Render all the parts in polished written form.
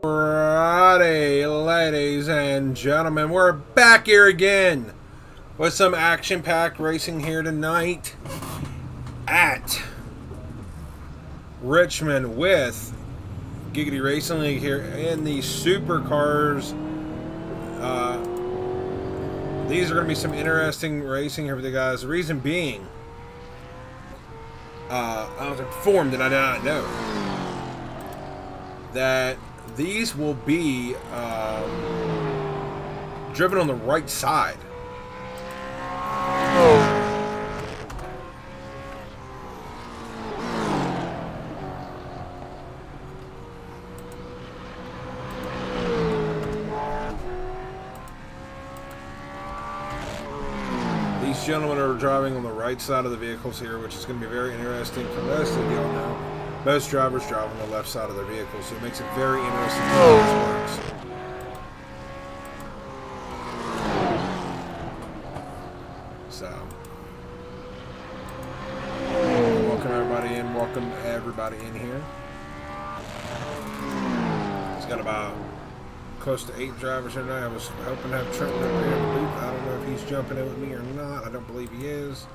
Friday, ladies and gentlemen, we're back here again with some action-packed racing here tonight at Richmond with Giggity Racing League here in the supercars. These are going to be some interesting racing here for the guys. The reason being, I was informed, and I did not know, that these will be driven on the right side. These gentlemen are driving on the right side of the vehicles here, which is going to be very interesting for most of y'all know. Most drivers drive on the left side of their vehicle, so it makes it very interesting how this works. So, welcome everybody in here. He's got about close to 8 drivers here now. I was hoping to have Trenton up here in the booth. I don't know if he's jumping in with me or not. I don't believe he is.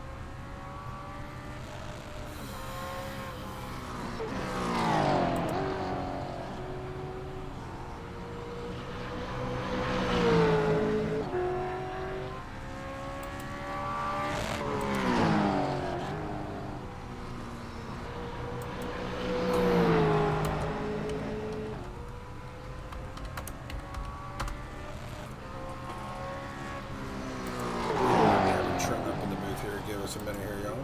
A minute here, y'all.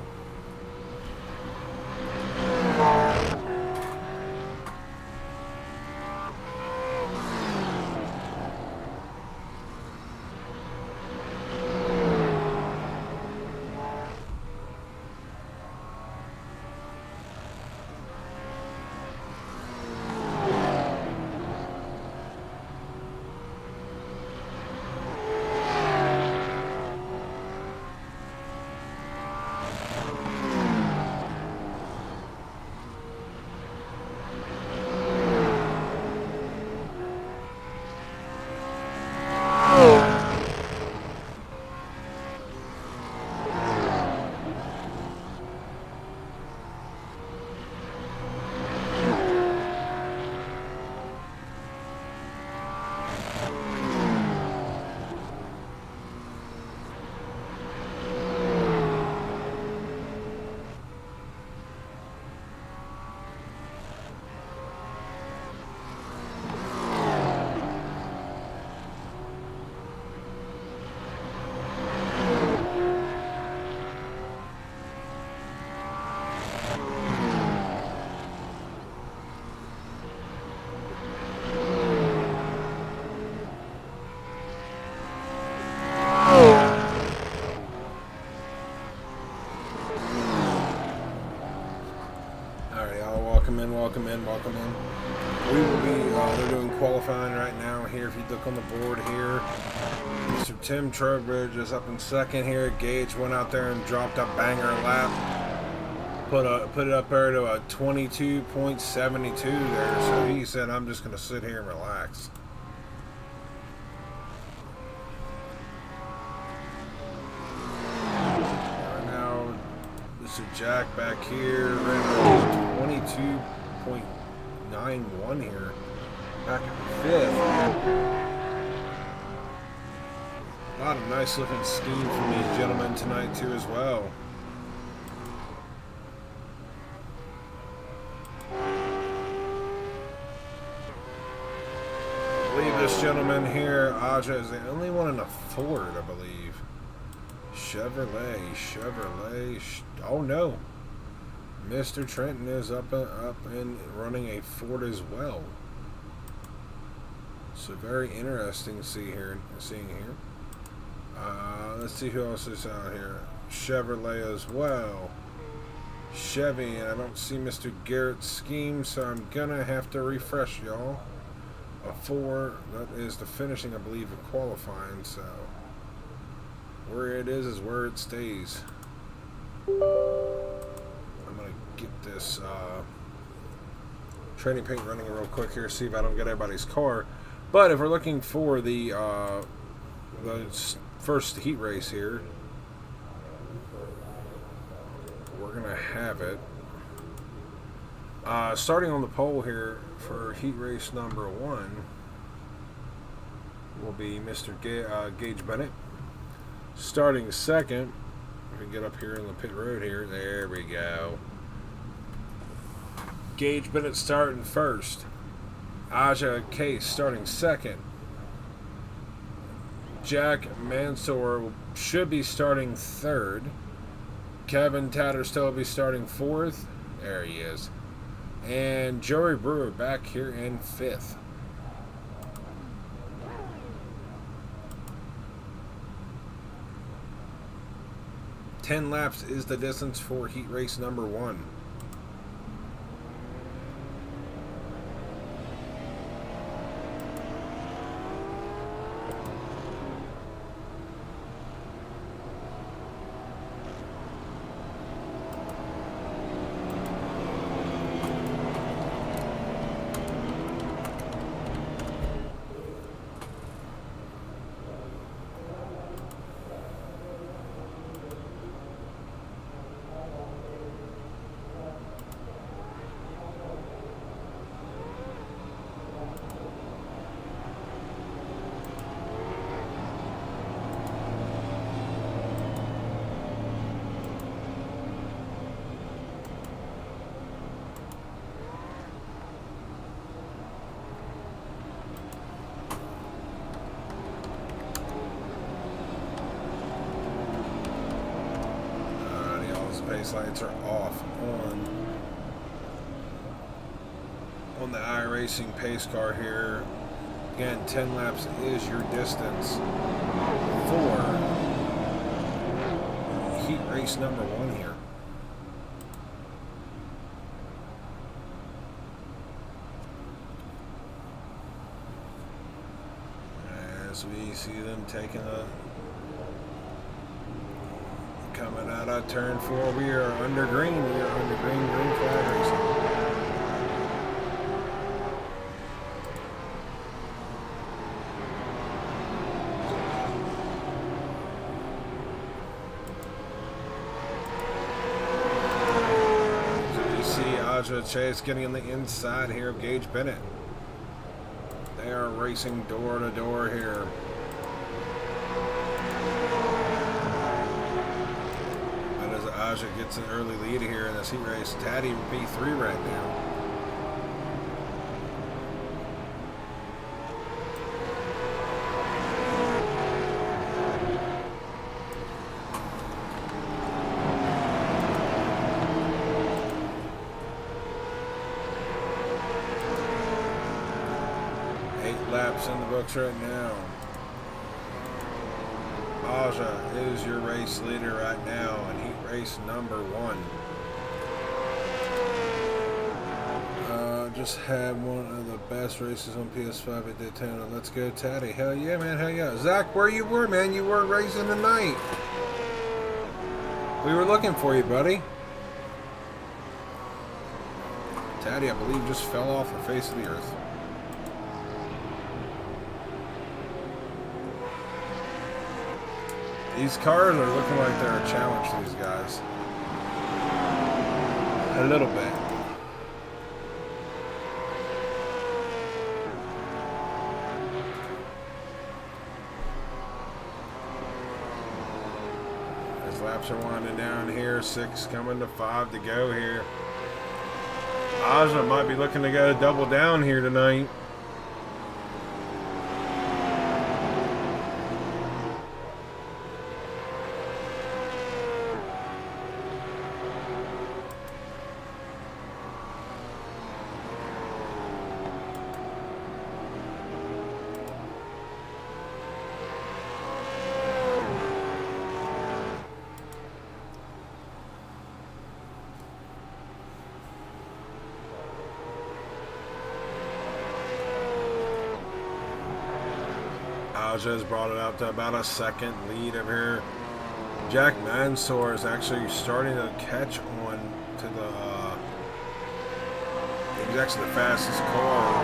Welcome in. We will be, they're doing qualifying right now here. If you look on the board here, Mr. Tim Trowbridge is up in second here. Gage went out there and dropped a banger lap. Put it up there to a 22.72 there. So he said, I'm just going to sit here and relax. Right now, Mr. Jack back here ran 22.91 here, back in 5th. A lot of nice looking skiing from these gentlemen tonight too as well. I believe this gentleman here, Aja, is the only one in a Ford, I believe. Chevrolet. Oh no. Mr. Trenton is up and running a Ford as well. So very interesting seeing here. Let's see who else is out here. Chevrolet as well. Chevy, and I don't see Mr. Garrett's scheme, so I'm gonna have to refresh y'all. A 4, that is the finishing, I believe, of qualifying. So where it is where it stays. I'm gonna get this training paint running real quick here, see if I don't get everybody's car. But if we're looking for the first heat race here, we're going to have it. Starting on the pole here for heat race number 1 will be Mr. Gage Bennett. Starting second, we can get up here in the pit road here. There we go. Gage Bennett starting first. Aja Case starting second. Jack Mansour should be starting third. Kevin Tatterstall will be starting fourth. There he is. And Joey Brewer back here in fifth. Ten laps is the distance for heat race number 1. Pace lights are off on the iRacing pace car here. Again, 10 laps is your distance for heat race number 1 here. As we see them taking coming out of turn 4, we are under green. We are under green flag racing. So you see Aja Chase getting on the inside here of Gage Bennett. They are racing door to door here. Aja gets an early lead here in this heat race. Taddy P3 right now. Eight laps in the books right now. Aja is your race leader right now in heat race number 1. Just had one of the best races on PS5 at Daytona. Let's go, Taddy. Hell yeah, man. Hell yeah. Zach, where you were, man? You weren't racing tonight. We were looking for you, buddy. Taddy, I believe, just fell off the face of the earth. These cars are looking like they're a challenge to these guys. A little bit. As laps are winding down here, 6 coming to 5 to go here. Aja might be looking to go double down here tonight. Aja's brought it out to about a second lead over here. Jack Mansour is actually starting to catch on to the He's actually the fastest car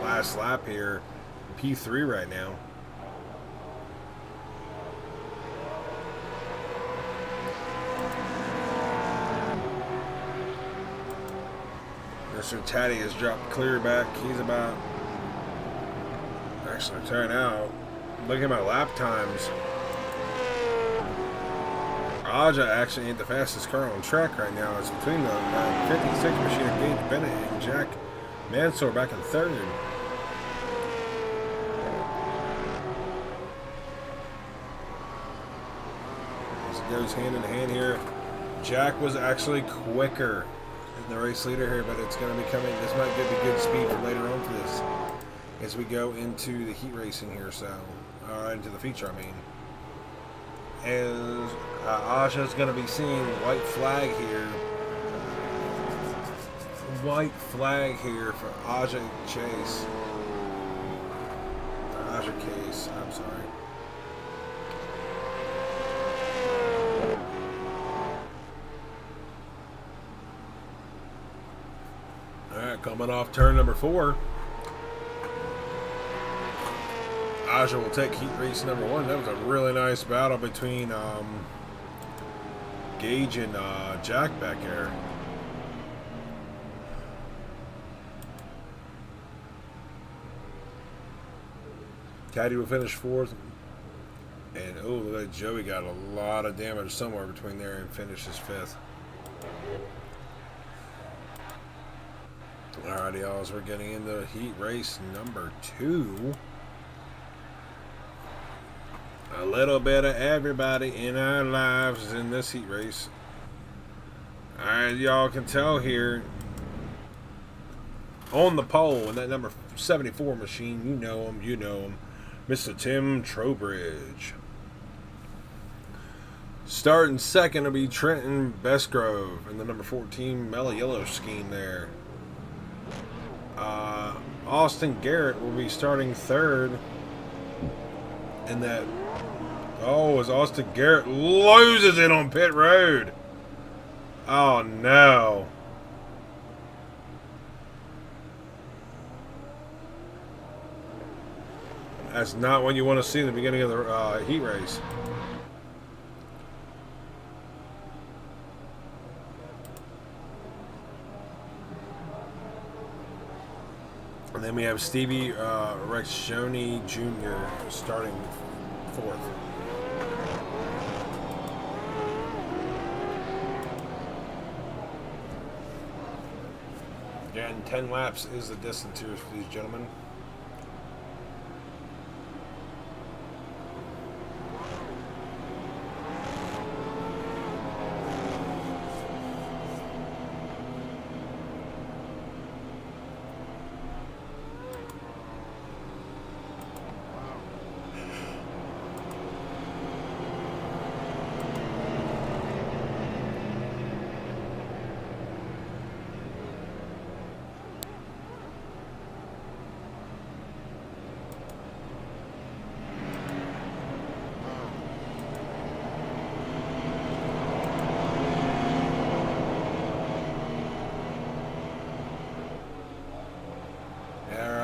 last lap here. P3 right now. Mr. Taddy has dropped clear back. He's about, actually turn out, looking at my lap times. Aja actually ain't the fastest car on track right now. It's between the 56 machine of Gage Bennett and Jack Mansour back in third. As it goes hand in hand here. Jack was actually quicker than the race leader here, but it's going to be coming. This might give me good speed for later on for this as we go into the heat racing here. So, into the feature, I mean. As Aja's going to be seeing white flag here. White flag here for Aja Chase. Aja Case, I'm sorry. Alright, coming off turn number 4. Aja will take heat race number 1. That was a really nice battle between Gage and Jack back there. Caddy will finish 4th. And oh, look at Joey got a lot of damage somewhere between there and finishes 5th. Alrighty, y'all, as we're getting into heat race number 2. A little bit of everybody in our lives is in this heat race. Alright, y'all can tell here on the pole in that number 74 machine, you know him, Mr. Tim Trowbridge. Starting second will be Trenton Bestgrove in the number 14 Mellow Yellow scheme there. Austin Garrett will be starting third in that. Oh, as Austin Garrett loses it on pit road. Oh no. That's not what you want to see in the beginning of the heat race. And then we have Stevie Rexoni Jr. starting 4th. And 10 laps is the distance here for these gentlemen.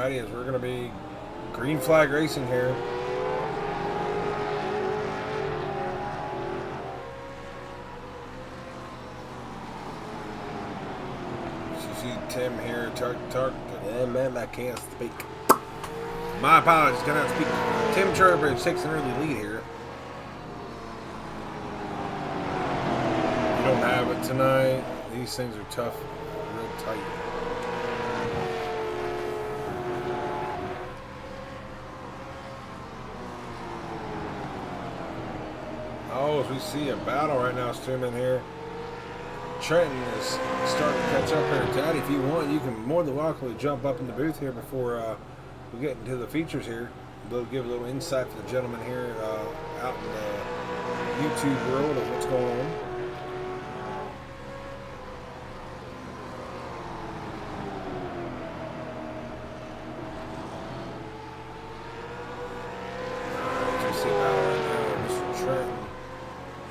As we're going to be green flag racing here. You see Tim here, and man, I can't speak. My apologies, cannot speak. Tim Trowbridge takes an early lead here. You don't have it tonight. These things are tough, real tight. Oh, as we see a battle right now, streaming here. Trenton is starting to catch up here. Daddy, if you want, you can more than welcome to jump up in the booth here before we get into the features here. They'll give a little insight for the gentleman here out in the YouTube world of what's going on.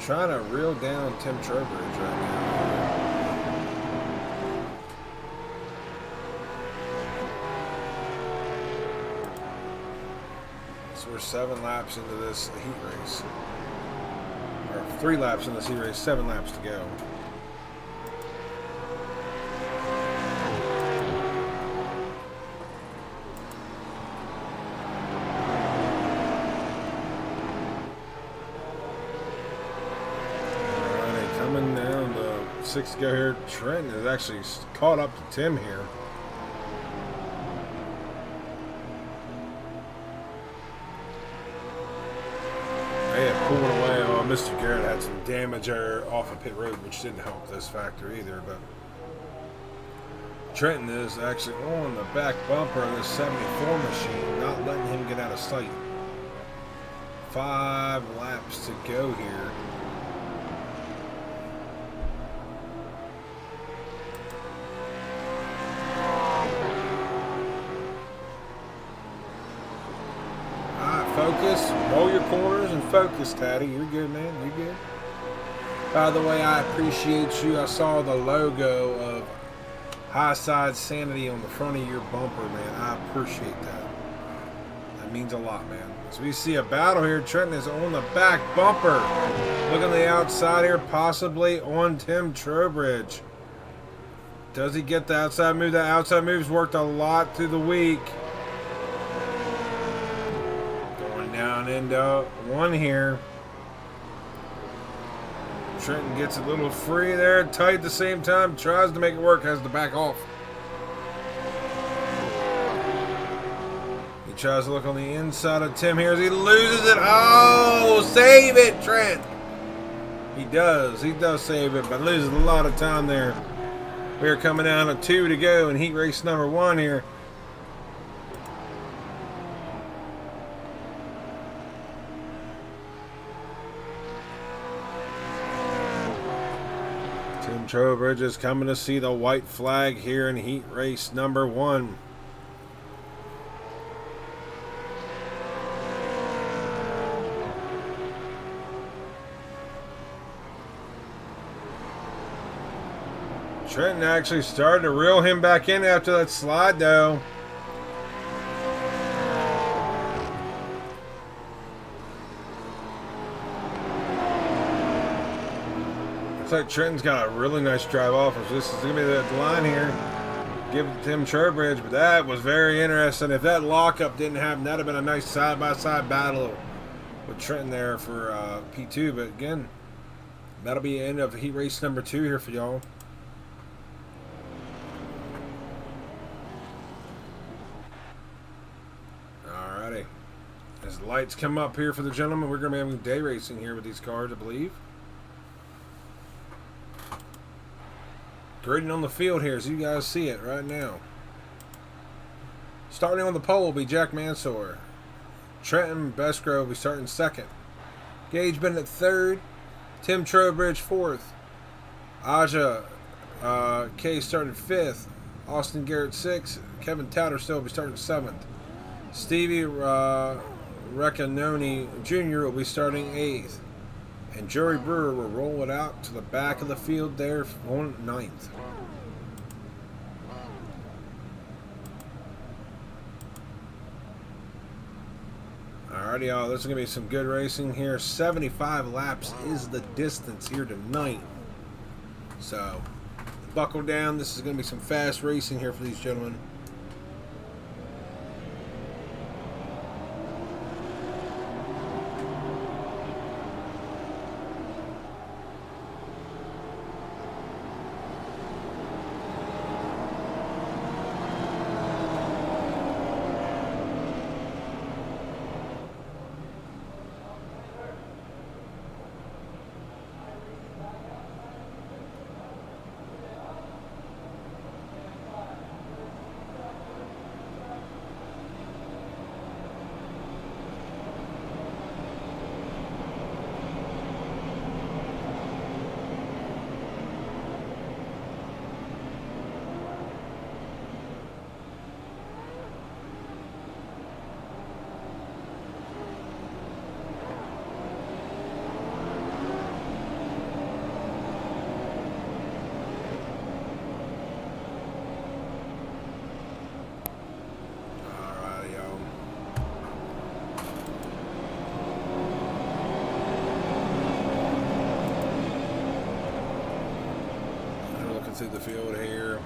Trying to reel down Tim Trowbridge right now. So we're 7 laps into this heat race. Or 3 laps in this heat race, 7 laps to go. Alright, coming down to 6 to go here. Trent is actually caught up to Tim here. Pulling away. Oh, Mr. Garrett had some damage off of pit road, which didn't help this factor either. But Trenton is actually on the back bumper of this 74 machine, not letting him get out of sight. 5 laps to go here. Focus, roll your corners and focus, Taddy. You're good, man. You're good. By the way, I appreciate you. I saw the logo of High Side Sanity on the front of your bumper, man. I appreciate that. That means a lot, man. So we see a battle here. Trenton is on the back bumper. Look on the outside here, possibly on Tim Trowbridge. Does he get the outside move? The outside move's worked a lot through the week. Down into 1 here. Trenton gets a little free there, tight at the same time, tries to make it work, has to back off. He tries to look on the inside of Tim here as he loses it. Oh, save it, Trent. He does save it, but loses a lot of time there. We're coming down to 2 to go in heat race number 1 here. Tim Trowbridge is coming to see the white flag here in heat race number 1. Trenton actually started to reel him back in after that slide, though. Looks like Trenton's got a really nice drive off. This is going to be the line here. Give it to Tim Trowbridge, but that was very interesting. If that lockup didn't happen, that would have been a nice side-by-side battle with Trenton there for P2. But again, that'll be the end of heat race number 2 here for y'all. Alrighty. As the lights come up here for the gentlemen, we're going to be having day racing here with these cars, I believe. Grading on the field here as you guys see it right now. Starting on the pole will be Jack Mansour. Trenton Bestgrove will be starting 2nd. Gage Bennett 3rd. Tim Trowbridge 4th. Aja K started 5th. Austin Garrett 6th. Kevin Tatterstill will be starting 7th. Stevie Reccanoni Jr. will be starting 8th. And Joey Brewer will roll it out to the back of the field there on 9th. Alrighty, y'all. This is going to be some good racing here. 75 laps is the distance here tonight. So, buckle down. This is going to be some fast racing here for these gentlemen. through the field here.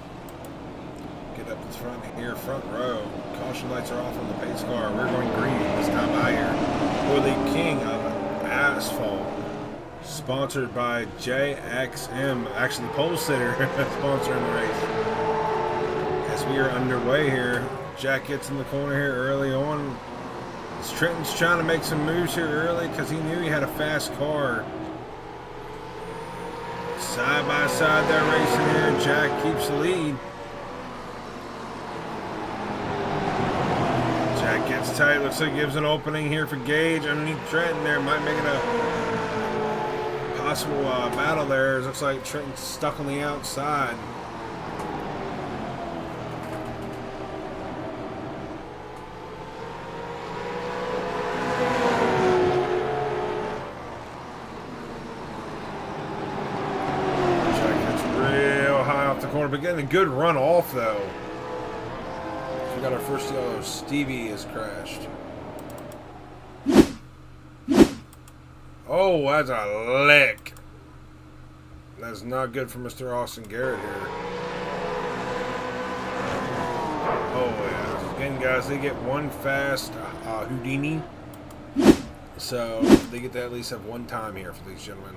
Get up to front here, front row. Caution lights are off on the pace car. We're going green this time by here for the king of Asphalt. Sponsored by JXM. Actually, the pole sitter sponsoring the race. As we are underway here, Jack gets in the corner here early on. Trenton's trying to make some moves here early because he knew he had a fast car. Side by side they're racing here. Jack keeps the lead. Jack gets tight. Looks like he gives an opening here for Gage underneath Trenton there. Might make it a possible battle there. It looks like Trenton's stuck on the outside. But getting a good run off though. So we got our first yellow. Stevie has crashed. Oh, that's a lick. That's not good for Mr. Austin Garrett here. Oh yeah. Again, guys, they get one fast Houdini. So they get to at least have one time here for these gentlemen.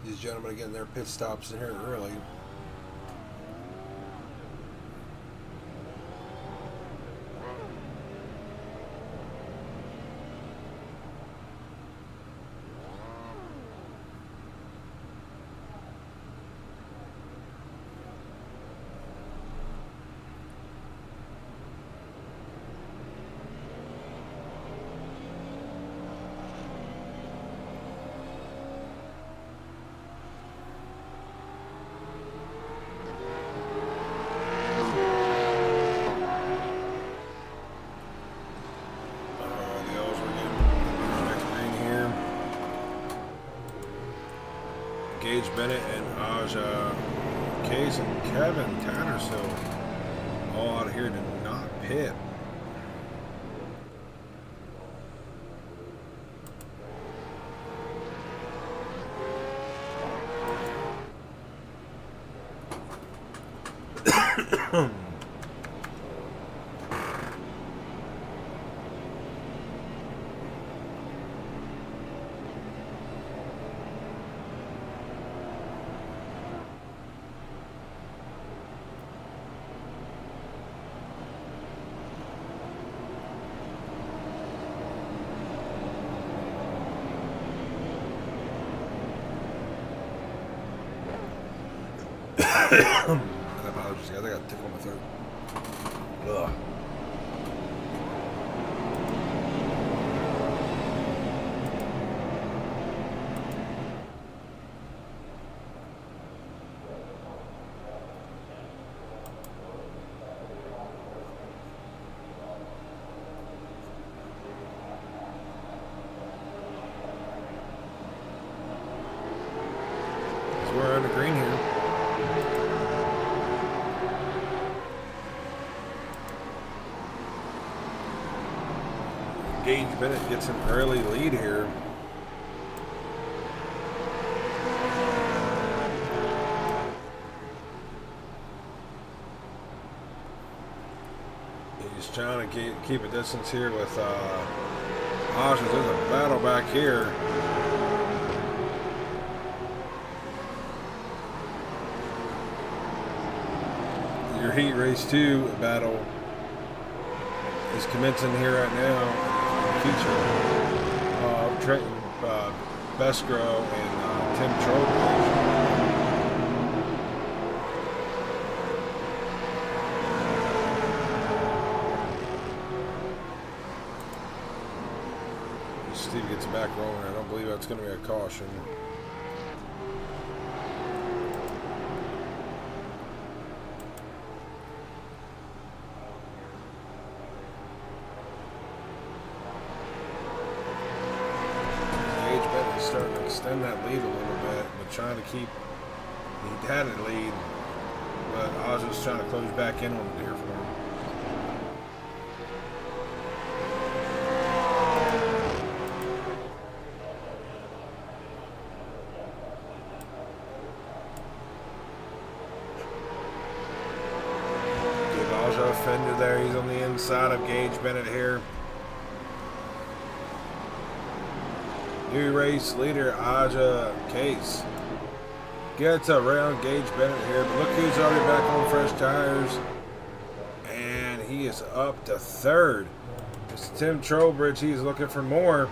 These gentlemen are getting their pit stops in here early. Gage Bennett and Aja Case and Kevin Tattersall all out of here to not pit. Apologies, guys. I got a tickle in my throat. Ugh. So we're on the green here. Gage Bennett gets an early lead here. He's trying to keep a distance here with Hodges. There's a battle back here. Your Heat Race 2 battle is commencing here right now. Feature Trenton Bescrow and Tim Trowbridge. Steve gets back rolling. I don't believe that's going to be a caution. Gage Bennett's starting to extend that lead a little bit, but trying to keep. He had a lead, but I was just trying to close back in on it here for him. Fender there, he's on the inside of Gage Bennett here. New race leader Aja Case gets around Gage Bennett here, but look who's already back on fresh tires, and he is up to third. It's Tim Trowbridge. He's looking for more.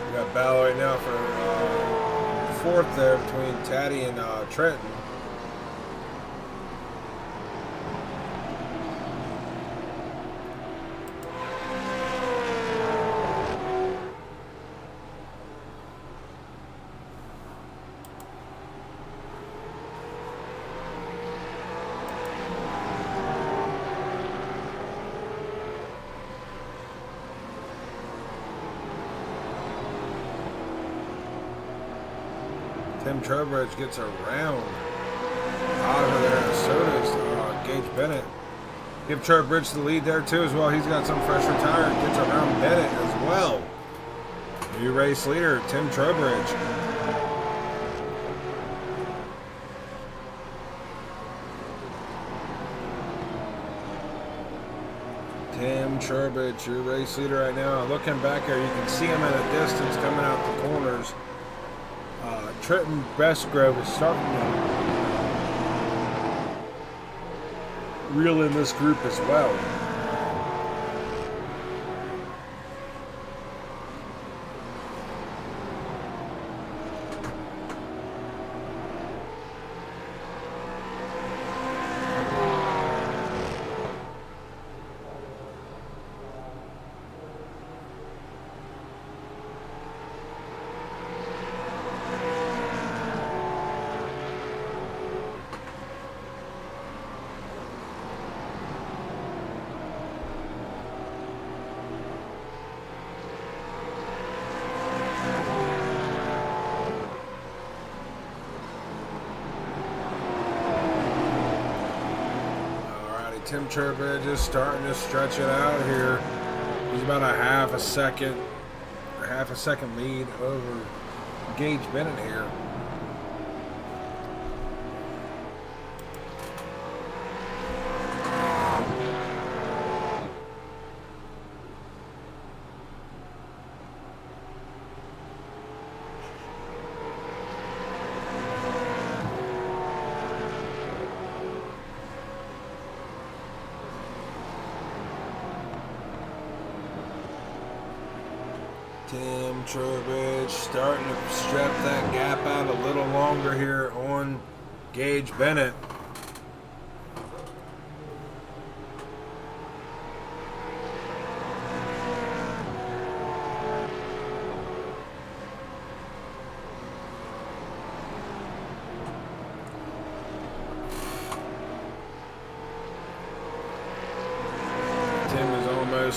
We got battle right now for fourth there between Taddy and Trenton. Tim Trowbridge gets around out of there. So does Gage Bennett. Give Trowbridge the lead there too as well. He's got some fresher tire. Gets around Bennett as well. New race leader Tim Trowbridge. Tim Trowbridge, your race leader right now. Looking back there, you can see him at a distance coming out the corners. Trenton Bestgrove is starting to reel in this group as well. Tim Trowbridge is starting to stretch it out here. He's about a half a second lead over Gage Bennett here. Tim Trowbridge starting to strap that gap out a little longer here on Gage Bennett.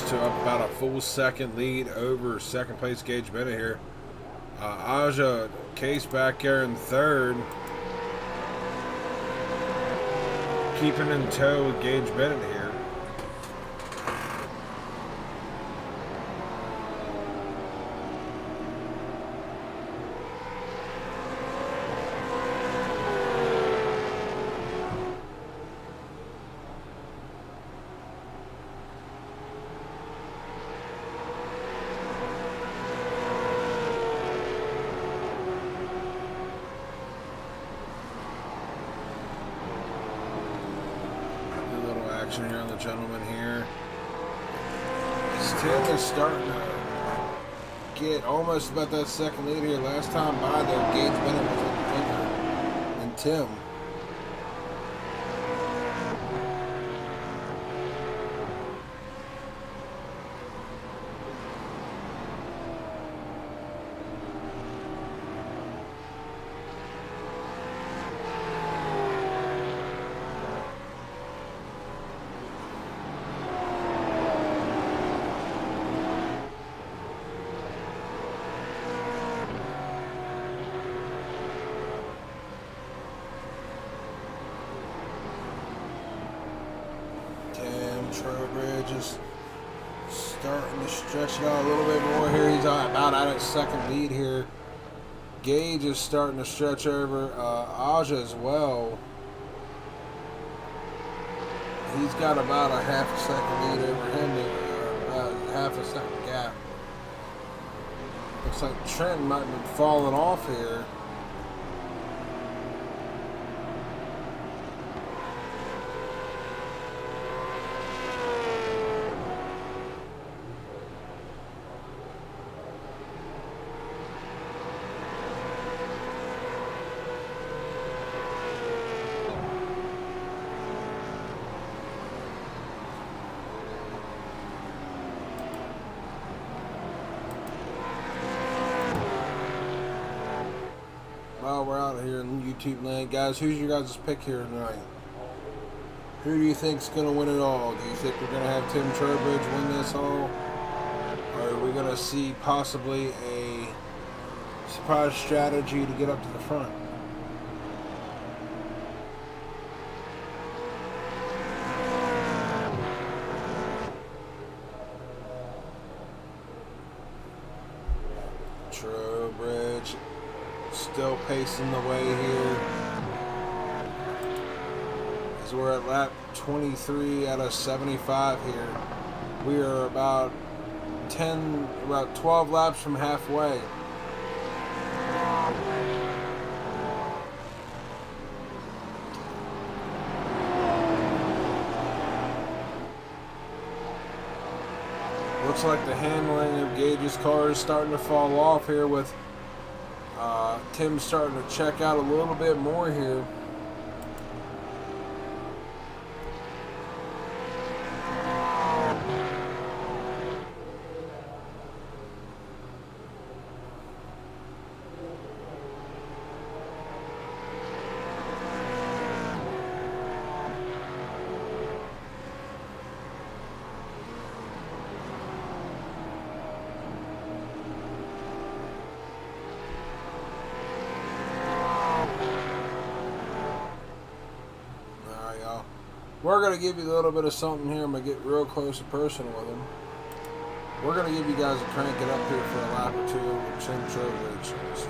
To about a full second lead over second place Gage Bennett here. Aja Case back there in third, keeping in tow with Gage Bennett here. Here on the gentleman here. Tim is starting to get almost about that second lead here. Last time by though, Gage Bennett was on the quicker than Tim. is starting to stretch it out a little bit more here. He's about at his second lead here. Gage is starting to stretch over Aja as well. He's got about a half a second lead over him, about half a second gap. Looks like Trent might be falling off here. Well, we're out here in YouTube land. Guys, who's your guys' pick here tonight? Who do you think's going to win it all? Do you think we're going to have Tim Trowbridge win this all? Or are we going to see possibly a surprise strategy to get up to the front? Trowbridge still pacing the way here. As we're at lap 23 out of 75 here. We are about 12 laps from halfway. Looks like the handling of Gage's car is starting to fall off here with Tim starting to check out a little bit more here. We're going to give you a little bit of something here. I'm going to get real close and personal with him. We're going to give you guys a crank it up here for a lap or two with Tim Trowbridge. So.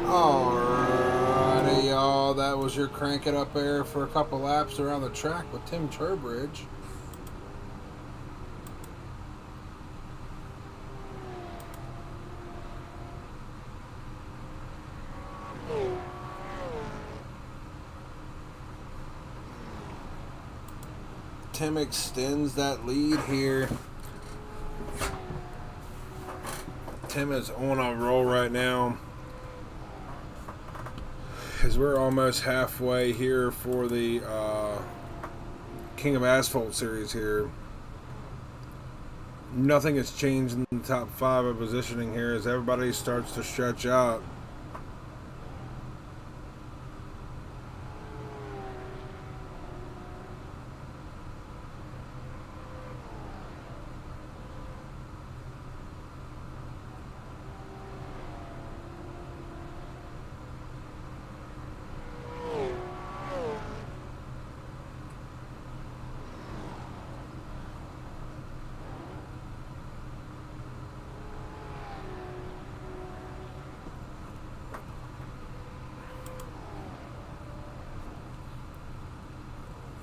Alrighty, y'all. That was your crank it up there for a couple laps around the track with Tim Trowbridge. Tim extends that lead here. Tim is on a roll right now, as we're almost halfway here for the King of Asphalt series here. Nothing has changed in the top 5 of positioning here as everybody starts to stretch out.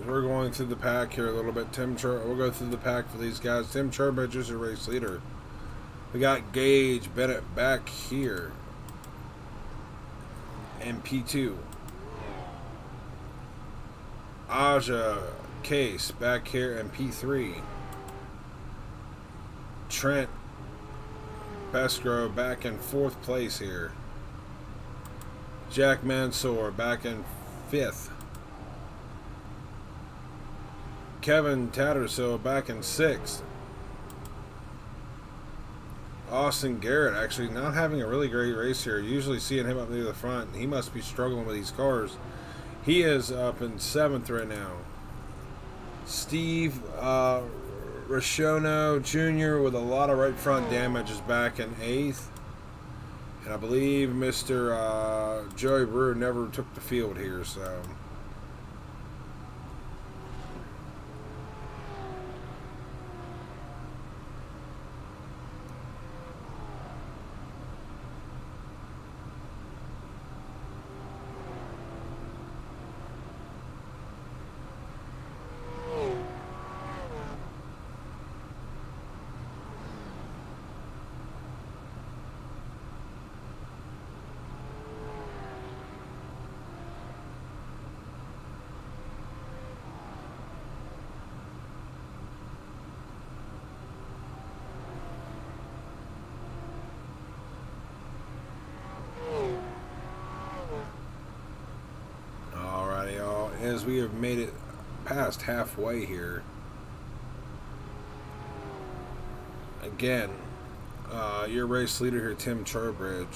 we're going through the pack here a little bit. We'll go through the pack for these guys. Tim Trowbridge is your race leader. We got Gage Bennett back here in P2. Aja Case back here in P3. Trent Besgrove back in 4th place here. Jack Mansour back in 5th. Kevin Tattersill back in 6th. Austin Garrett actually not having a really great race here. Usually seeing him up near the front. He must be struggling with these cars. He is up in 7th right now. Steve Rashono Jr. with a lot of right front damage is back in 8th. And I believe Mr. Joey Brewer never took the field here, so... As we have made it past halfway here. Again, your race leader here, Tim Trowbridge,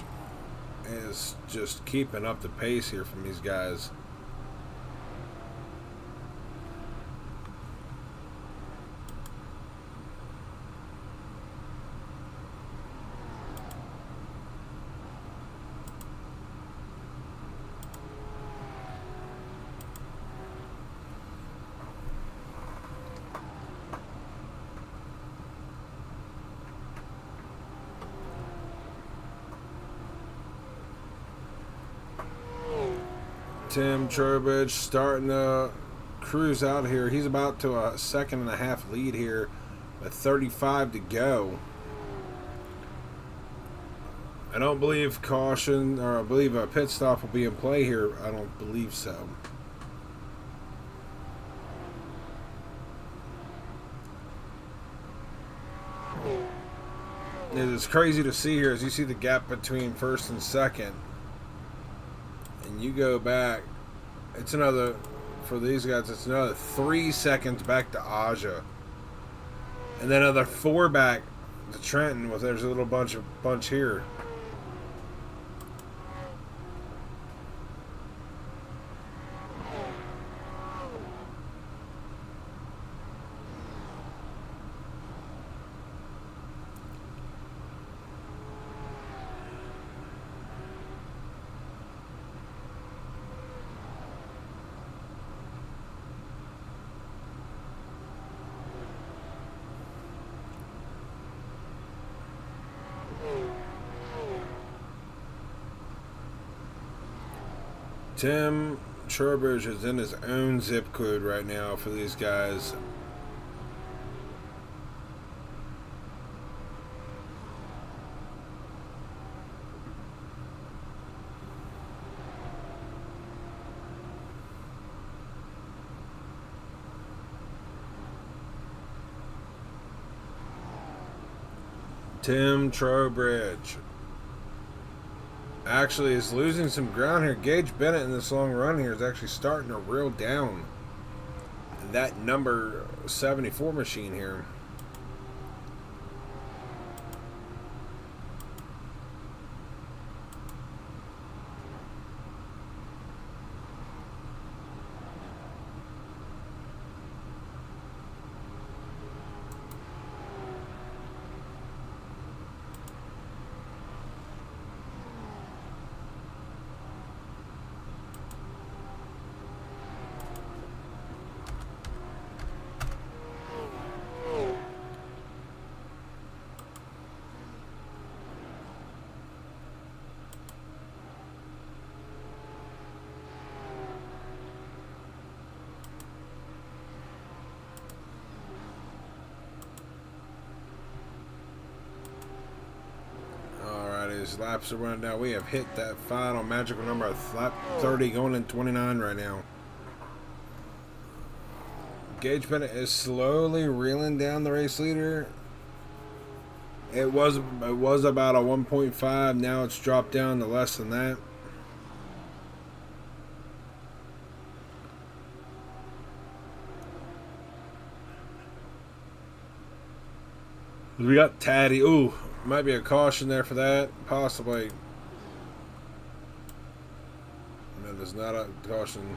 is just keeping up the pace here from these guys. Tim Trowbridge starting to cruise out here. He's about to a 2.5 lead here with 35 to go. I don't believe caution, or I believe a pit stop will be in play here. I don't believe so. It is crazy to see here as you see the gap between first and second. And you go back, it's another, for these guys, it's another 3 seconds back to Aja. And then another 4 back to Trenton, with there's a little bunch here. Tim Trowbridge is in his own zip code right now for these guys. Tim Trowbridge actually is losing some ground here. Gage Bennett in this long run here is actually starting to reel down that number 74 machine here. His laps are running down. We have hit that final magical number of lap 30, going in 29 right now. Gage Bennett is slowly reeling down the race leader. It was about a 1.5. Now it's dropped down to less than that. We got Taddy. Ooh, might be a caution there for that. Possibly. No, there's not a caution.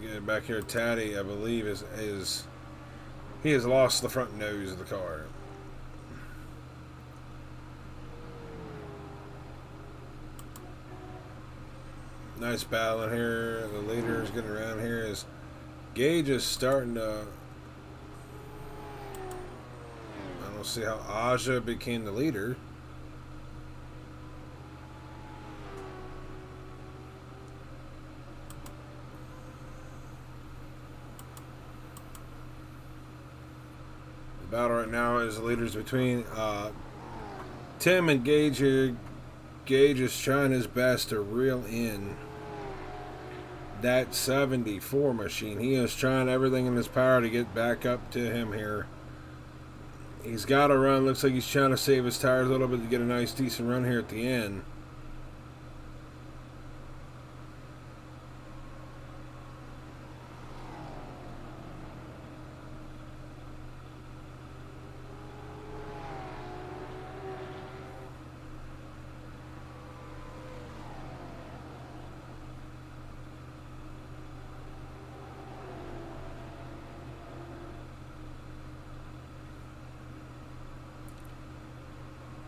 Get back here, Taddy, I believe, he has lost the front nose of the car. Nice battle in here. The leader is getting around here. As Gage is starting to. I don't see how Aja became the leader. The battle right now is the leaders between Tim and Gage here. Gage is trying his best to reel in that 74 machine. He is trying everything in his power to get back up to him here. He's got to run. Looks like he's trying to save his tires a little bit to get a nice, decent run here at the end.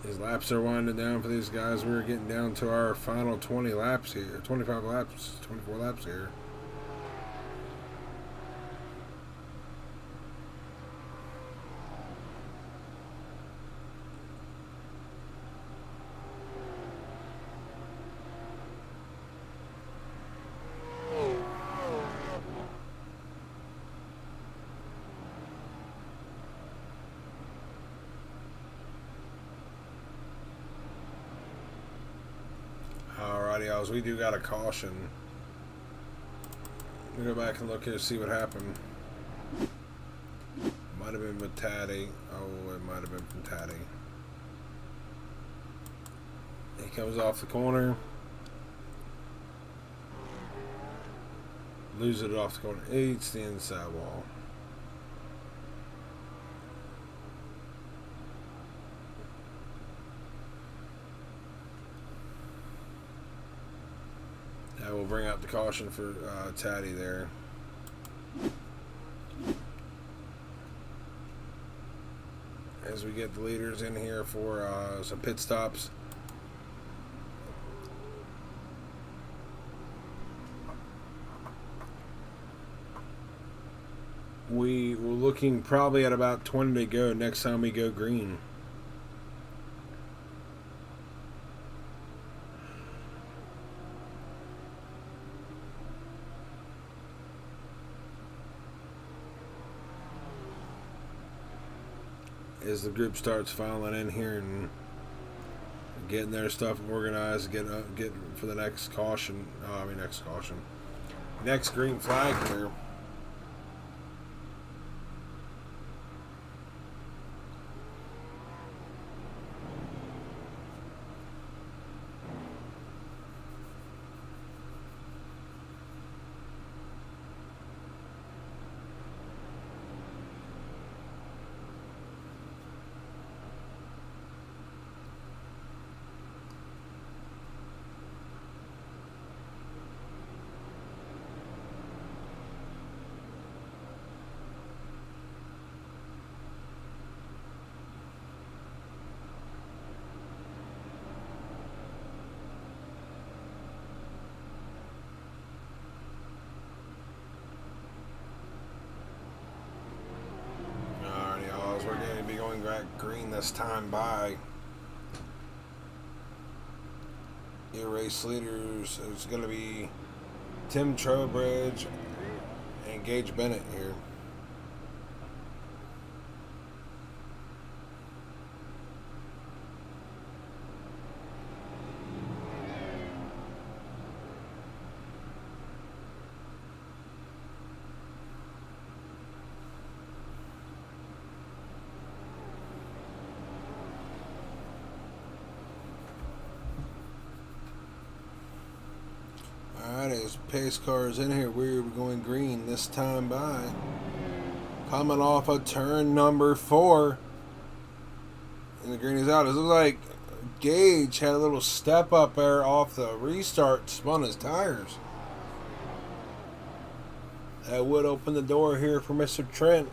His laps are winding down for these guys. We're getting down to our final 20 laps here. 25 laps, 24 laps here. We do got a caution. We go back and look here to see what happened. Might have been with Taddy. Oh, it might have been from Taddy. He comes off the corner. Loses it off the corner. Eats the inside wall. I will bring out the caution for Taddy there. As we get the leaders in here for some pit stops. We were looking probably at about 20 to go next time we go green. As the group starts filing in here and getting their stuff organized, get for the next caution. Next green flag here. Green this time by your race leaders. It's going to be Tim Trowbridge and Gage Bennett here. pace cars in here. We're going green this time by. Coming off of turn number 4. And the green is out. It looks like Gage had a little step up there off the restart, spun his tires. That would open the door here for Mr. Trent.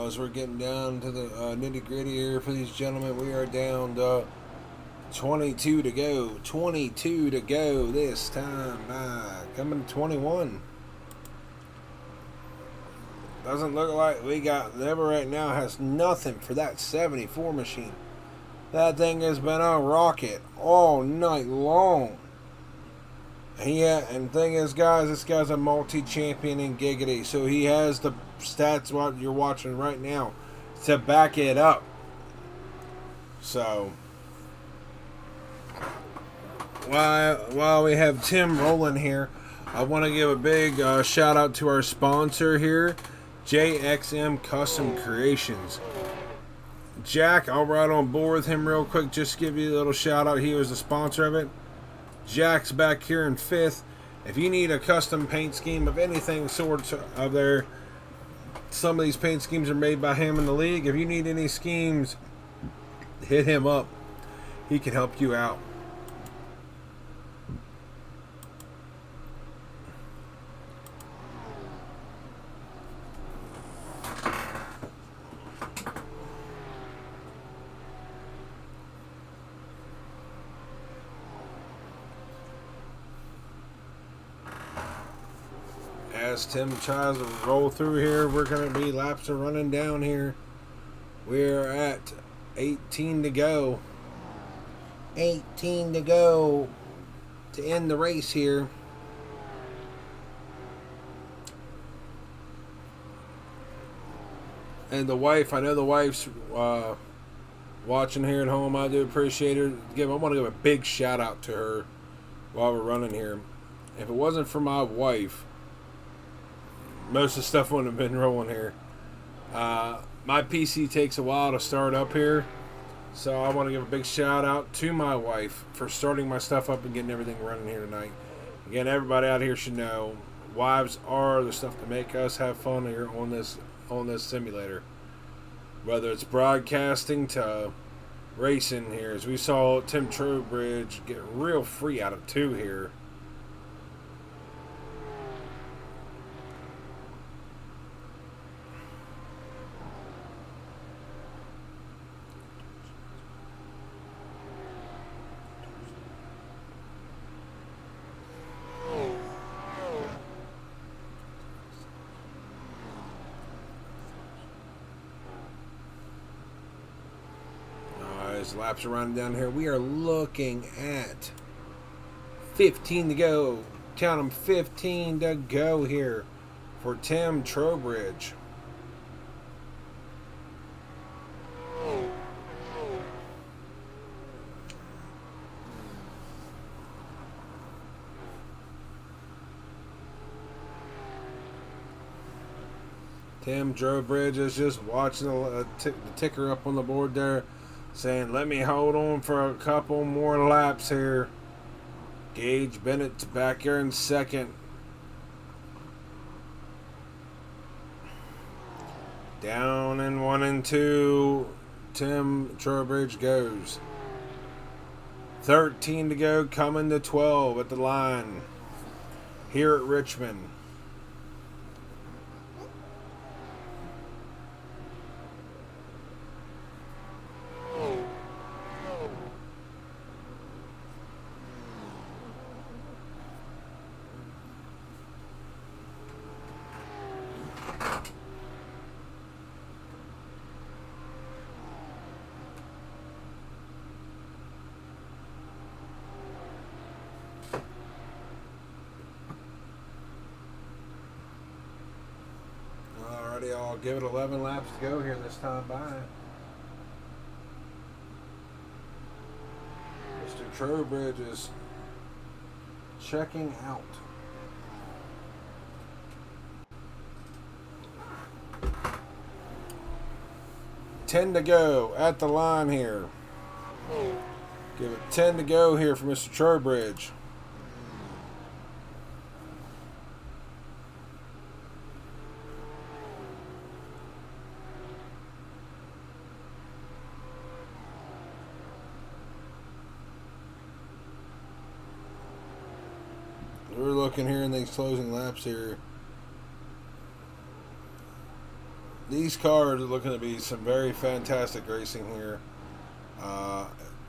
As we're getting down to the nitty-gritty here for these gentlemen, we are down to 22 to go. 22 to go this time by. Coming to 21. Doesn't look like we got Never right now has nothing for that 74 machine. That thing has been a rocket all night long. And thing is, guys, this guy's a multi-champion in Giggity, so he has the stats what you're watching right now to back it up. So while we have Tim rolling here, I want to give a big shout out to our sponsor here, JXM Custom Creations. Jack, I'll ride on board with him real quick. Just give you a little shout out. He was the sponsor of it. Jack's back here in 5th. If you need a custom paint scheme of anything sort of there, some of these paint schemes are made by him in the league. If you need any schemes, hit him up. He can help you out. As Tim tries to roll through here, we're going to be laps are running down here. We're at 18 to go. 18 to go to end the race here. And the wife, I know the wife's watching here at home. I do appreciate her. I want to give a big shout out to her while we're running here. If it wasn't for my wife, most of the stuff wouldn't have been rolling here. My PC takes a while to start up here, so I want to give a big shout out to my wife for starting my stuff up and getting everything running here tonight. Again, everybody out here should know wives are the stuff to make us have fun here on this simulator. Whether it's broadcasting to racing here, as we saw Tim Trowbridge get real free out of 2 here. Laps are running down here. We are looking at 15 to go. Count them, 15 to go here for Tim Trowbridge. Tim Trowbridge is just watching the ticker up on the board there, saying, let me hold on for a couple more laps here. Gage Bennett's back here in 2nd. Down in 1 and 2, Tim Trowbridge goes. 13 to go, coming to 12 at the line here at Richmond. I'll give it 11 laps to go here this time by. Mr. Trowbridge is checking out. 10 to go at the line here. Give it 10 to go here for Mr. Trowbridge. We're looking here in these closing laps here. These cars are looking to be some very fantastic racing here.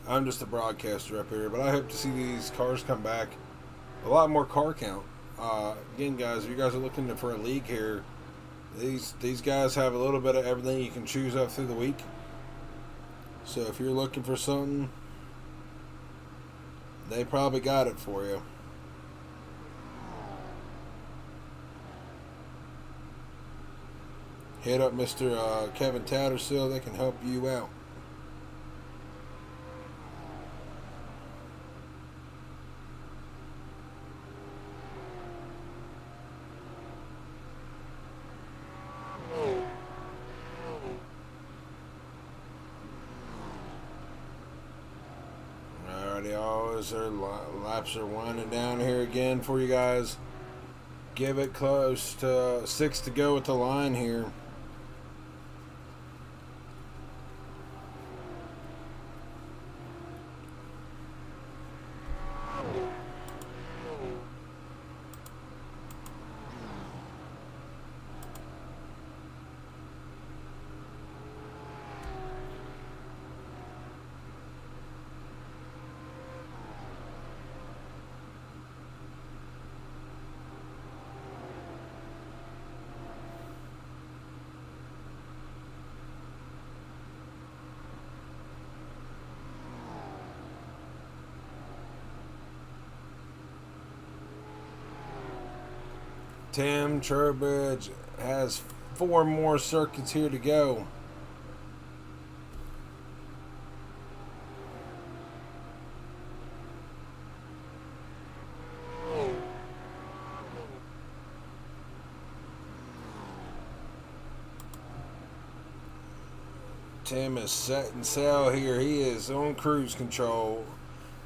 I'm just a broadcaster up here, but I hope to see these cars come back. A lot more car count. Again, guys, if you guys are looking for a league here, these guys have a little bit of everything you can choose up through the week. So if you're looking for something, they probably got it for you. Hit up Mr. Kevin Tattersill. They can help you out. Alrighty, all as their laps are winding down here again for you guys. Give it close to 6 to go at the line here. Tim Trowbridge has 4 more circuits here to go. Tim is setting sail here. He is on cruise control.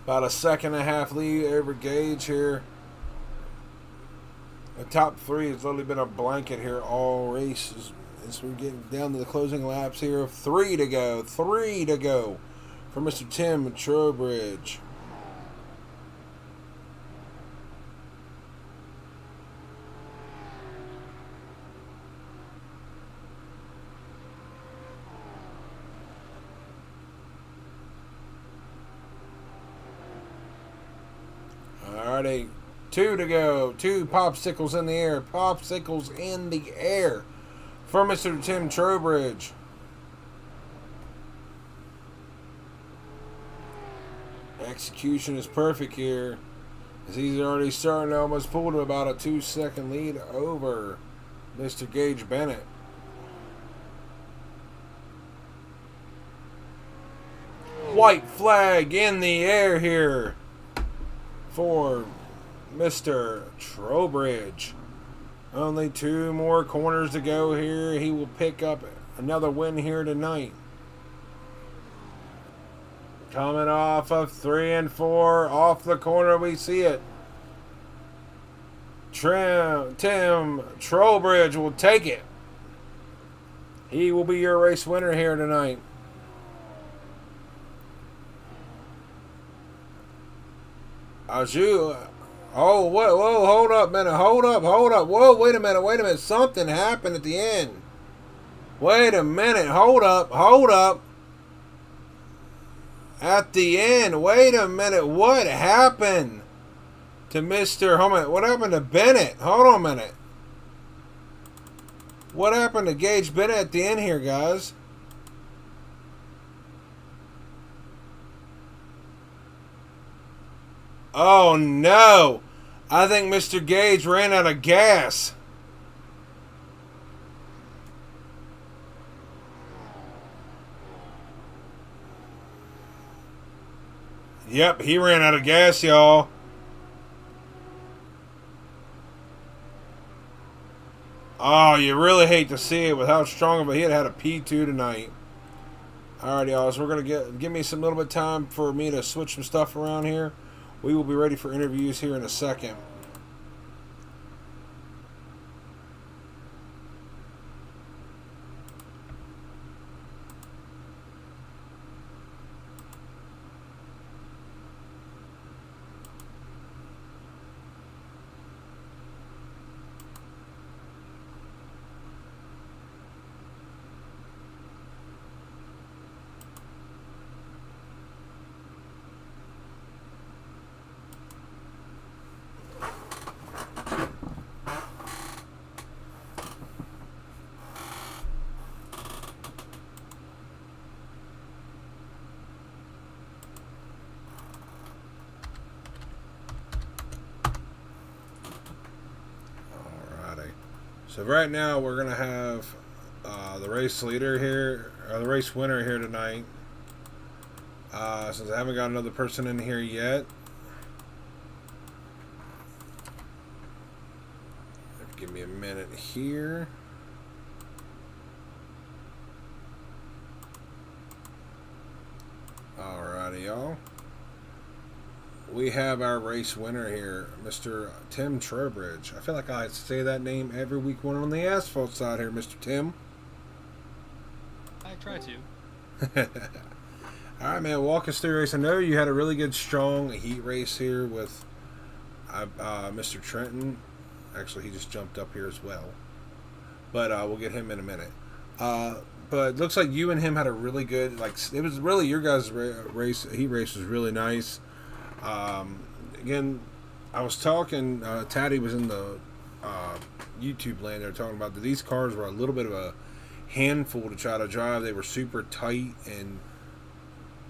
About a 1.5 lead over Gage here. The top 3 has literally been a blanket here all races. As we're getting down to the closing laps here. 3 to go. 3 to go for Mr. Tim Trowbridge. Alrighty. 2 to go. 2 popsicles in the air. Popsicles in the air for Mr. Tim Trowbridge. Execution is perfect here, as he's already starting to almost pull to about a 2-second lead over Mr. Gage Bennett. White flag in the air here for Mr. Trowbridge. Only 2 more corners to go here. He will pick up another win here tonight. Coming off of 3 and 4. Off the corner, we see it. Tim Trowbridge will take it. He will be your race winner here tonight. Oh, whoa, hold up a minute. Hold up. Whoa, wait a minute. Something happened at the end. Wait a minute. Hold up. At the end, wait a minute. What happened to Mr. What happened to Bennett? Hold on a minute. What happened to Gage Bennett at the end here, guys? Oh no! I think Mr. Gage ran out of gas. Yep, he ran out of gas, y'all. Oh, you really hate to see it with how strong of a hit had a P2 tonight. Alright, y'all. So we're gonna give me some little bit of time for me to switch some stuff around here. We will be ready for interviews here in a second. So right now we're gonna have the race leader here, or the race winner here tonight. Since I haven't got another person in here yet, give me a minute here. Alrighty, y'all. We have our race winner here, Mr. Tim Trowbridge. I feel like I say that name every week when on the asphalt side here, Mr. Tim. I try to. All right, man. Walk us through the race. I know you had a really good, strong heat race here with Mr. Trenton. Actually, he just jumped up here as well. But we'll get him in a minute. But it looks like you and him had a really good, like, it was really your guys' race. Heat race was really nice. Again, I was talking, Taddy was in the YouTube land there talking about that these cars were a little bit of a handful to try to drive. They were super tight, and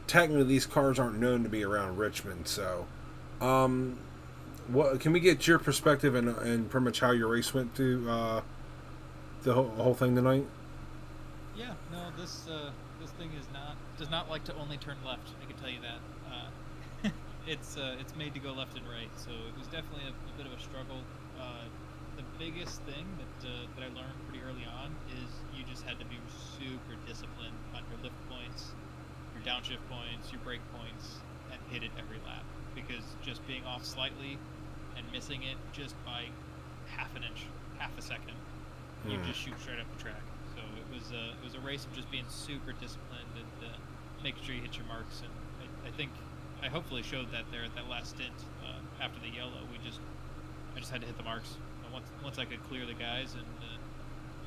technically these cars aren't known to be around Richmond. So, what can we get your perspective and pretty much how your race went through the whole thing tonight? Yeah, no, this thing does not like to only turn left. I can tell you that. It's made to go left and right, so it was definitely a bit of a struggle. The biggest thing that I learned pretty early on is you just had to be super disciplined on your lift points, your downshift points, your brake points, and hit it every lap. Because just being off slightly and missing it just by half an inch, half a second, you just shoot straight up the track. So it was a race of just being super disciplined and making sure you hit your marks. And I hopefully showed that there at that last stint after the yellow. I just had to hit the marks. And once I could clear the guys and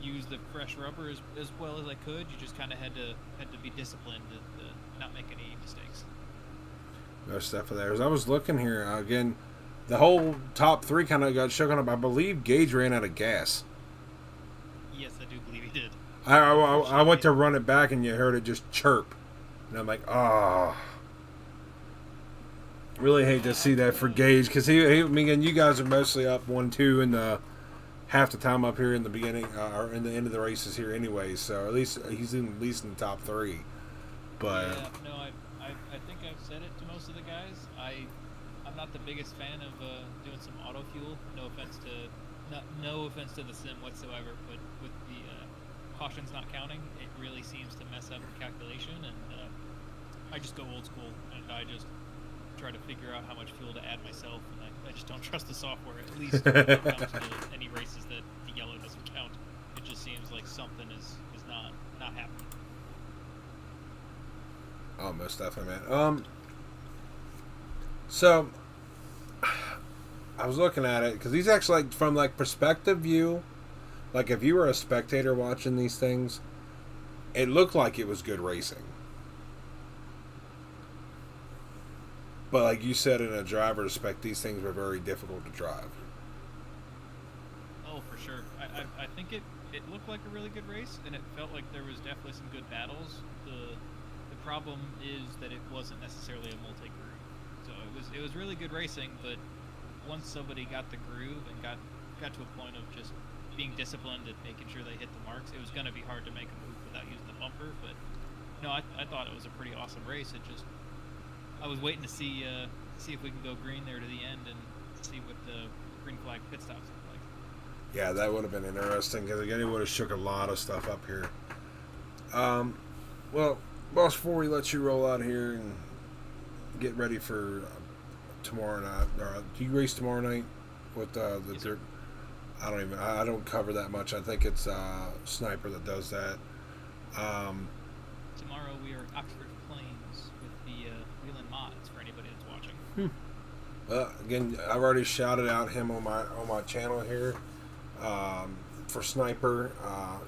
use the fresh rubber as well as I could, you just kind of had to be disciplined and not make any mistakes. No stuff there. As I was looking here again, the whole top three kind of got shaken up. I believe Gage ran out of gas. Yes, I do believe he did. I went to run it back and you heard it just chirp, and I'm like, oh. Really hate to see that for Gage, because again, you guys are mostly up 1-2 in the half the time up here in the beginning or in the end of the races here anyway. So at least he's at least in the top three. But yeah, no, I think I've said it to most of the guys. I'm not the biggest fan of doing some auto fuel. No offense to the sim whatsoever, but with the cautions not counting, it really seems to mess up the calculation, and I just go old school, and I just try to figure out how much fuel to add myself, and I just don't trust the software, at least when it comes to any races that the yellow doesn't count. It just seems like something is not happening. Oh, most definitely, man. So I was looking at it because these actually, like, from like perspective view, like if you were a spectator watching these things, it looked like it was good racing. But like you said, in a driver's spec, these things were very difficult to drive. Oh, for sure. I think it looked like a really good race, and it felt like there was definitely some good battles. The problem is that it wasn't necessarily a multi-groove. So it was really good racing, but once somebody got the groove and got to a point of just being disciplined and making sure they hit the marks, it was going to be hard to make a move without using the bumper. But no, I thought it was a pretty awesome race. I was waiting to see if we can go green there to the end and see what the green flag pit stops look like. Yeah, that would have been interesting because again, it would have shook a lot of stuff up here. Well, Boss, before we let you roll out here and get ready for tomorrow night, do you race tomorrow night with the Yes, dirt? I don't cover that much. I think it's Sniper that does that. Um, tomorrow we are at Oxford Plains with the Wheeling Mods for anybody that's watching. Again, I've already shouted out him on my channel here. For Sniper,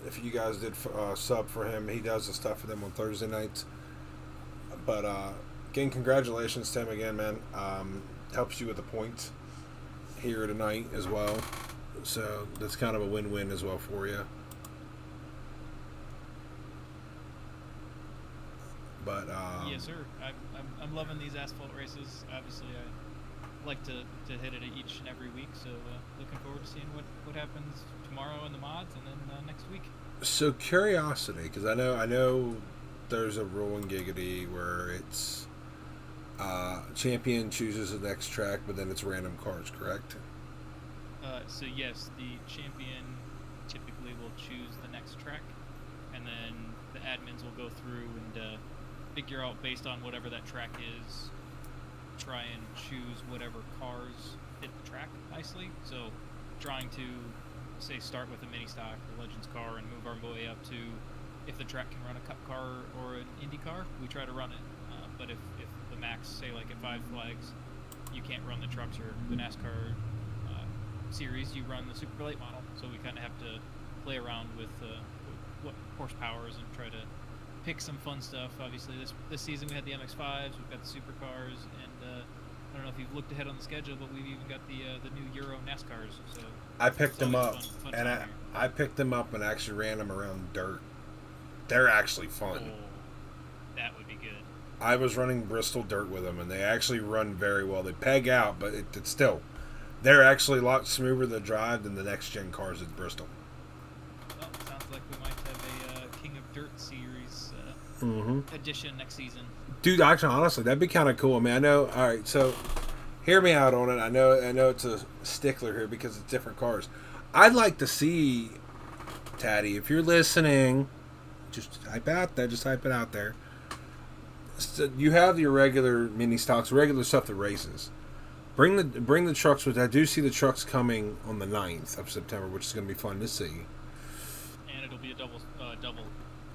if you guys did sub for him, he does the stuff for them on Thursday nights. But again, congratulations to him again, man. Helps you with the points here tonight as well. So that's kind of a win-win as well for you. But Yes, sir. I'm loving these asphalt races. Obviously, I like to hit it each and every week. So looking forward to seeing what happens tomorrow in the mods and then next week. so curiosity, because I know there's a rule in Giggity where it's champion chooses the next track, but then it's random cars, correct? So yes, the champion typically will choose the next track, and then the admins will go through and figure out based on whatever that track is, try and choose whatever cars fit the track nicely. So trying to say start with a mini stock or Legends car and move our way up to if the track can run a cup car or an Indy car, we try to run it. But if the max, say like at 5 flags, you can't run the trucks or the NASCAR series, you run the super late model. So we kind of have to play around with what horsepowers and try to pick some fun stuff. Obviously, this season we had the MX-5s, we've got the supercars, and I don't know if you've looked ahead on the schedule, but we've even got the new Euro NASCARs. So I picked them up, fun and time I picked them up and actually ran them around dirt. They're actually fun. here. That would be good. I was running Bristol dirt with them, and they actually run very well. They peg out, but it's still, they're actually a lot smoother to drive than the next gen cars at Bristol. Well, it sounds like we might have a King of Dirt series edition next season. Dude, actually, honestly, that'd be kind of cool. I mean, I know. All right, so hear me out on it. I know it's a stickler here because it's different cars. I'd like to see, Taddy, if you're listening, just type out there. Just type it out there. So you have your regular mini stocks, regular stuff that races. Bring the trucks with. I do see the trucks coming on the 9th of September, which is going to be fun to see. And it'll be a double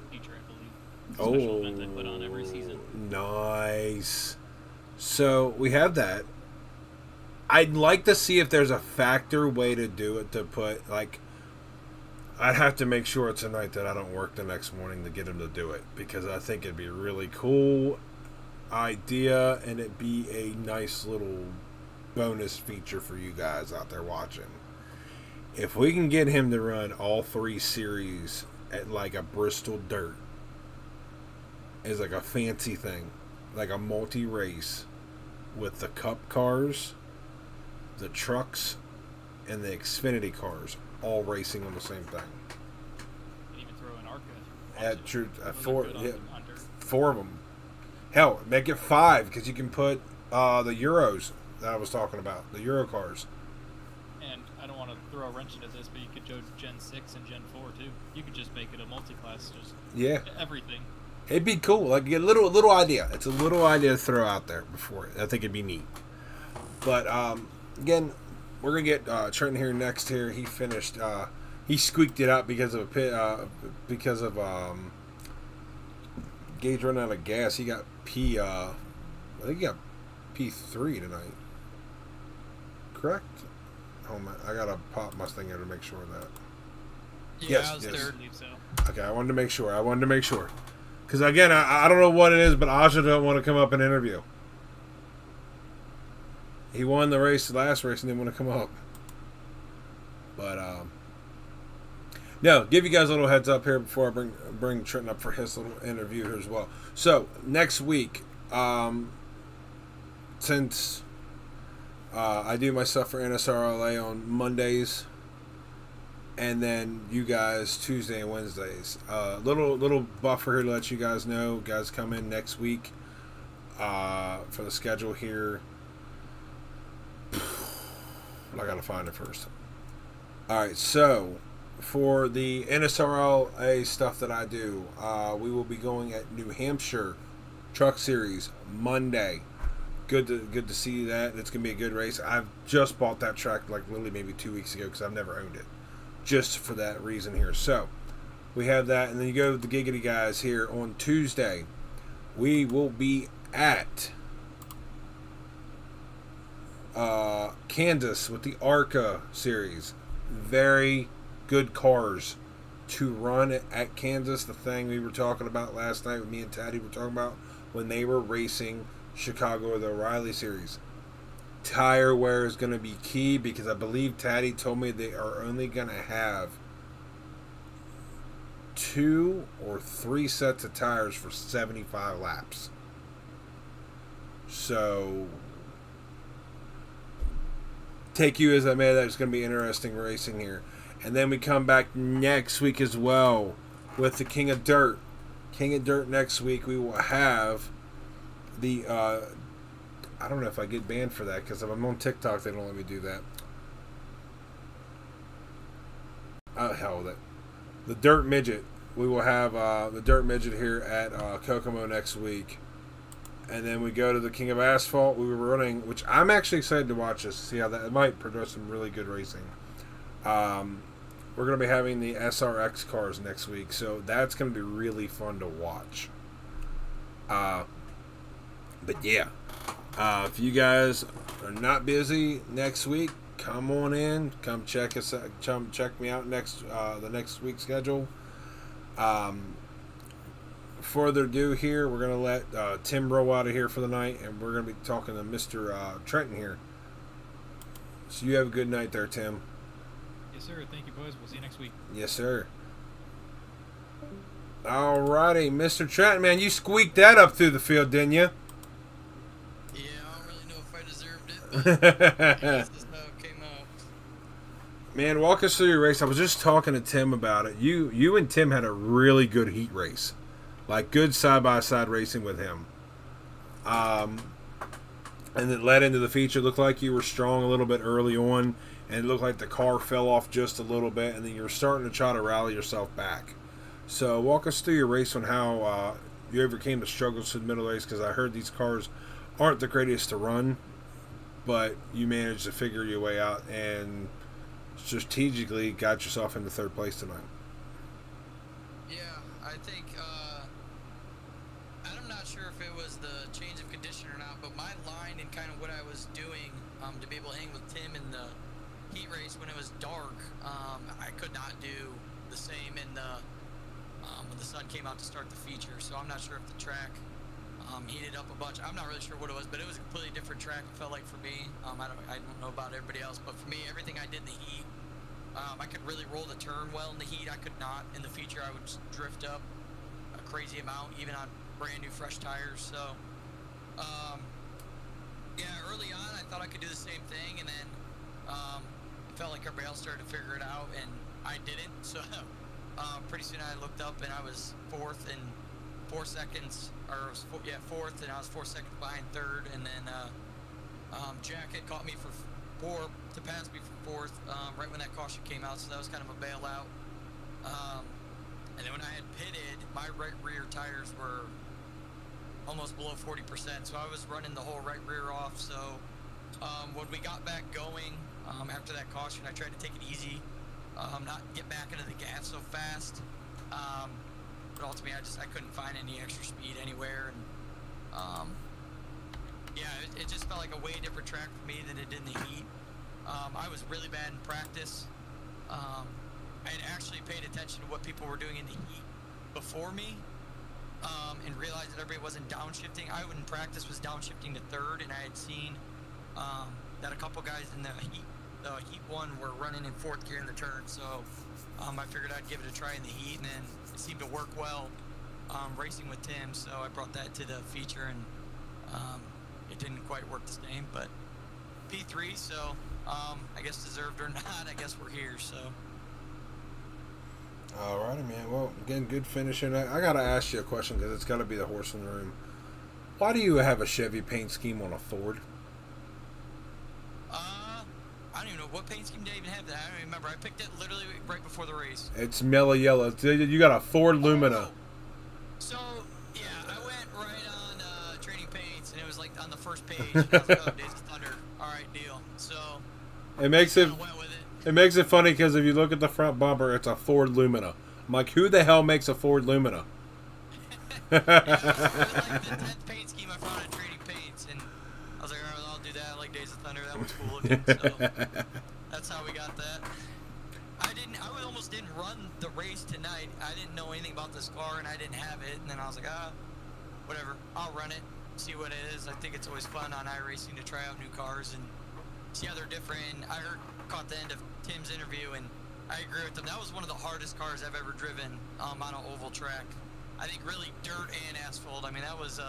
feature, I believe. Oh, Special event they put on every season. Nice. So we have that. I'd like to see if there's a factor way to do it to put, like, I'd have to make sure it's a night that I don't work the next morning to get him to do it, because I think it'd be a really cool idea and it'd be a nice little bonus feature for you guys out there watching. If we can get him to run all 3 series at like a Bristol dirt, is like a fancy thing, like a multi-race with the cup cars, the trucks, and the Xfinity cars all racing on the same thing. And even throw an ARCA. At true, Under. 4 of them. Hell, make it 5 because you can put the Euros that I was talking about, the Euro cars. And I don't want to throw a wrench into this, but you could go Gen 6 and Gen 4 too. You could just make it a multi-class, just everything. It'd be cool. Like, get a little idea. It's a little idea to throw out there before it. I think it'd be neat. But again, we're gonna get Trenton here next. Here, he finished. He squeaked it out because of Gage running out of gas. He got I think he got P3 tonight. Correct? Oh man, I gotta pop my thing here to make sure of that. Yeah, I was third. I believe so. Okay, I wanted to make sure. Because again, I don't know what it is, but Aja don't want to come up and interview. He won the last race, and didn't want to come up. But no, give you guys a little heads up here before I bring Trenton up for his little interview here as well. So next week, since I do my stuff for NSRLA on Mondays, and then you guys Tuesday and Wednesdays. Little buffer here to let you guys know. Guys come in next week for the schedule here. I gotta find it first. Alright, so for the NSRLA stuff that I do, we will be going at New Hampshire Truck Series Monday. Good to see that. It's gonna be a good race. I've just bought that track like literally maybe 2 weeks ago because I've never owned it, just for that reason here. So we have that, and then you go to the Giggity guys here on Tuesday. We will be at Kansas with the ARCA series. Very good cars to run at Kansas. The thing we were talking about last night, with me and Taddy were talking about when they were racing Chicago or the O'Reilly series. Tire wear is going to be key because I believe Taddy told me they are only going to have 2 or 3 sets of tires for 75 laps. So take you as I may, that it's going to be interesting racing here. And then we come back next week as well with the King of Dirt. King of Dirt next week, we will have the I don't know if I get banned for that because if I'm on TikTok they don't let me do that. Hell with it. The Dirt Midget. We will have the Dirt Midget here at Kokomo next week. And then we go to the King of Asphalt. We were running, which I'm actually excited to watch this, see how that, it might produce some really good racing. We're going to be having the SRX cars next week, so that's going to be really fun to watch. But yeah, if you guys are not busy next week, come on in, come check us, check me out next the next week's schedule. Further ado here, we're going to let Tim roll out of here for the night, and we're going to be talking to Mr. Trenton here. So you have a good night there, Tim. Yes, sir. Thank you, boys. We'll see you next week. Yes, sir. Alrighty, Mr. Trenton, man, you squeaked that up through the field, didn't you? Yeah, I don't really know if I deserved it, but this is how it came out. Man, walk us through your race. I was just talking to Tim about it. You and Tim had a really good heat race. Like, good side-by-side racing with him. And it led into the feature. It looked like you were strong a little bit early on, and it looked like the car fell off just a little bit, and then you were starting to try to rally yourself back. So walk us through your race on how you overcame the struggles in the middle race, because I heard these cars aren't the greatest to run, but you managed to figure your way out and strategically got yourself into third place tonight. Yeah, I think, I'm not sure if it was the change of condition or not, but my line and kind of what I was doing to be able to hang with Tim in the heat race when it was dark, I could not do the same in the when the sun came out to start the feature. So I'm not sure if the track heated up a bunch. I'm not really sure what it was, but it was a completely different track, it felt like, for me. I don't know about everybody else, but for me, everything I did in the heat, I could really roll the turn well in the heat. I could not in the feature. I would just drift up a crazy amount, even on brand new fresh tires. So yeah, early on I thought I could do the same thing, and then it felt like everybody else started to figure it out, and I didn't. So pretty soon I looked up and I was fourth in 4 seconds, or fourth, and I was 4 seconds behind third, and then Jack had caught me to pass me for fourth right when that caution came out, so that was kind of a bailout. And then when I had pitted, my right rear tires were almost below 40%, so I was running the whole right rear off. So when we got back going after that caution, I tried to take it easy, not get back into the gas so fast, but ultimately I couldn't find any extra speed anywhere, and yeah, it just felt like a way different track for me than it did in the heat. I was really bad in practice. I had actually paid attention to what people were doing in the heat before me, and realized that everybody wasn't downshifting. I, in practice, was downshifting to third, and I had seen that a couple guys in the heat one were running in fourth gear in the turn. So I figured I'd give it a try in the heat, and then it seemed to work well racing with Tim. So I brought that to the feature, and it didn't quite work the same, but P3. So I guess deserved or not, I guess we're here. So. Alrighty, man. Well, again, good finishing. I gotta ask you a question because it's gotta be the horse in the room. Why do you have a Chevy paint scheme on a Ford? I don't even know what paint scheme did I even have that. I don't even remember. I picked it literally right before the race. It's mellow yellow. You got a Ford Lumina. Oh. So, yeah, I went right on Trading Paints, and it was like on the first page. And I was like, oh, Days of Thunder. All right, deal. So, It makes it. went with it. It makes it funny because if you look at the front bumper, it's a Ford Lumina. I'm like, who the hell makes a Ford Lumina? Yeah, it was like the 10th paint scheme I found on Trading Paints, and I was like, all right, I'll do that. I like Days of Thunder. That one's cool looking. So, that's how we got that. I almost didn't run the race tonight. I didn't know anything about this car, and I didn't have it. And then I was like, whatever. I'll run it, see what it is. I think it's always fun on iRacing to try out new cars and see how they're different. I caught the end of Tim's interview, and I agree with him. That was one of the hardest cars I've ever driven on an oval track. I think really dirt and asphalt. I mean, that was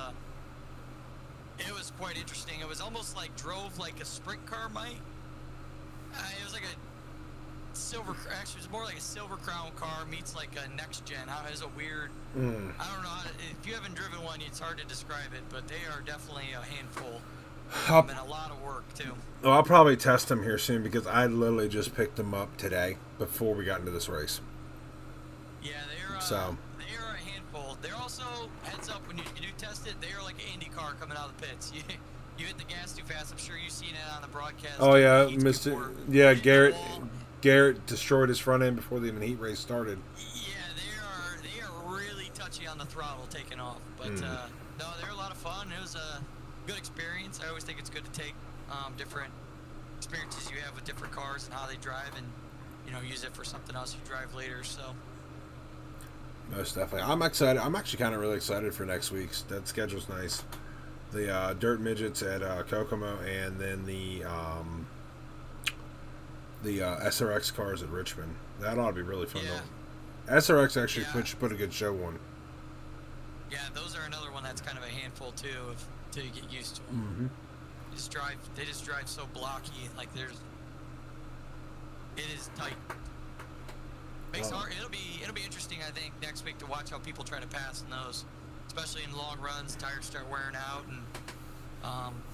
it was quite interesting. It was almost like drove like a sprint car might. It was like a silver. Actually, it was more like a Silver Crown car meets like a next gen. It was a weird. I don't know if you haven't driven one, it's hard to describe it, but they are definitely a handful. And a lot of work too. Well, I'll probably test them here soon because I literally just picked them up today before we got into this race. Yeah, they are a handful. They're also, heads up, when you do test it, they are like an Indy car coming out of the pits. You hit the gas too fast. I'm sure you've seen it on the broadcast. Oh yeah, Garrett destroyed his front end before the even heat race started. Yeah, they are really touchy on the throttle taking off. But no, they're a lot of fun. It was a good experience. I always think it's good to take different experiences you have with different cars and how they drive, and use it for something else you drive later. So most definitely, I'm excited. I'm actually kind of really excited for next week's. That schedule's nice. The dirt midgets at Kokomo, and then the SRX cars at Richmond. That ought to be really fun. Yeah. SRX actually should put a good show on. Yeah, those are another one that's kind of a handful too, until you get used to them. Mm-hmm. They just drive so blocky. Like it is tight. It'll be interesting, I think, next week to watch how people try to pass in those, especially in long runs. Tires start wearing out, and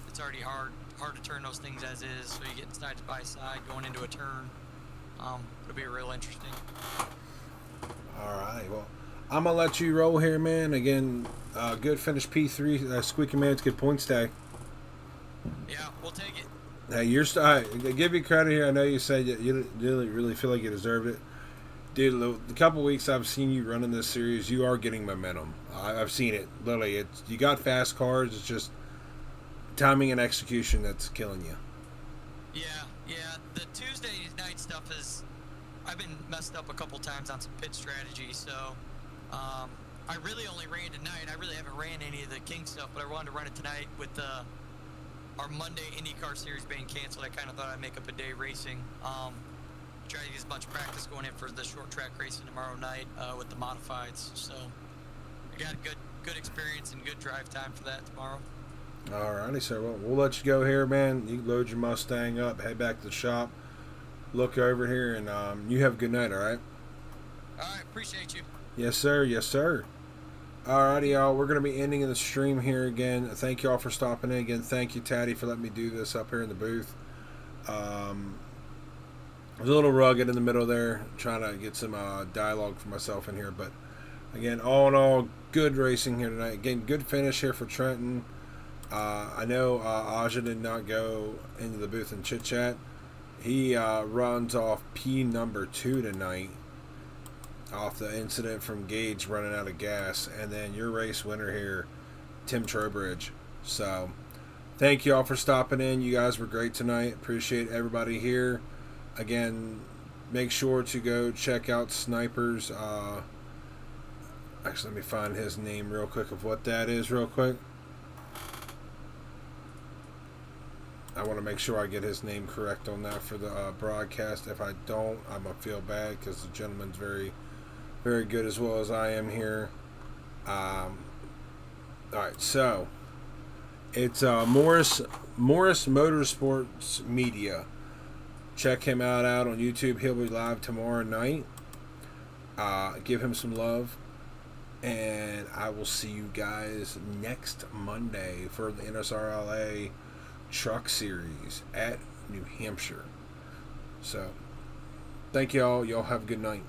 it's already hard to turn those things as is. So you get side by side going into a turn. It'll be real interesting. All right, well, I'm gonna let you roll here, man. Again, good finish P3. Squeaky Man's good points day. Yeah, we'll take it. Hey, I give you credit here. I know you said you didn't really feel like you deserved it. Dude, the couple weeks I've seen you running this series, you are getting momentum. I've seen it. Literally, you got fast cars. It's just timing and execution that's killing you. Yeah. The Tuesday night stuff I've been messed up a couple times on some pit strategy, so I really only ran tonight. I really haven't ran any of the King stuff, but I wanted to run it tonight with our Monday IndyCar series being canceled. I kind of thought I'd make up a day racing. Try to get as much practice going in for the short track racing tomorrow night with the modifieds. So I got a good experience and good drive time for that tomorrow. Alrighty, sir. Well, we'll let you go here, man. You load your Mustang up, head back to the shop, look over here, and you have a good night, all right? All right, appreciate you. Yes, sir. Yes, sir. Alrighty, y'all. We're going to be ending the stream here again. Thank you all for stopping in. Again, thank you, Taddy, for letting me do this up here in the booth. It was a little rugged in the middle there, trying to get some dialogue for myself in here. But, again, all in all, good racing here tonight. Again, good finish here for Trenton. I know Aja did not go into the booth and chit-chat. He runs off P number 2 tonight off the incident from Gage running out of gas. And then your race winner here, Tim Trowbridge. So, thank you all for stopping in. You guys were great tonight. Appreciate everybody here. Again, make sure to go check out Sniper's. Actually, let me find his name real quick of what that is real quick. I want to make sure I get his name correct on that for the broadcast. If I don't, I'm going to feel bad because the gentleman's very, very good as well as I am here. All right, so it's Morris Motorsports Media. Check him out on YouTube. He'll be live tomorrow night. Give him some love. And I will see you guys next Monday for the NSRLA Truck Series at New Hampshire. So, thank y'all. Y'all have a good night.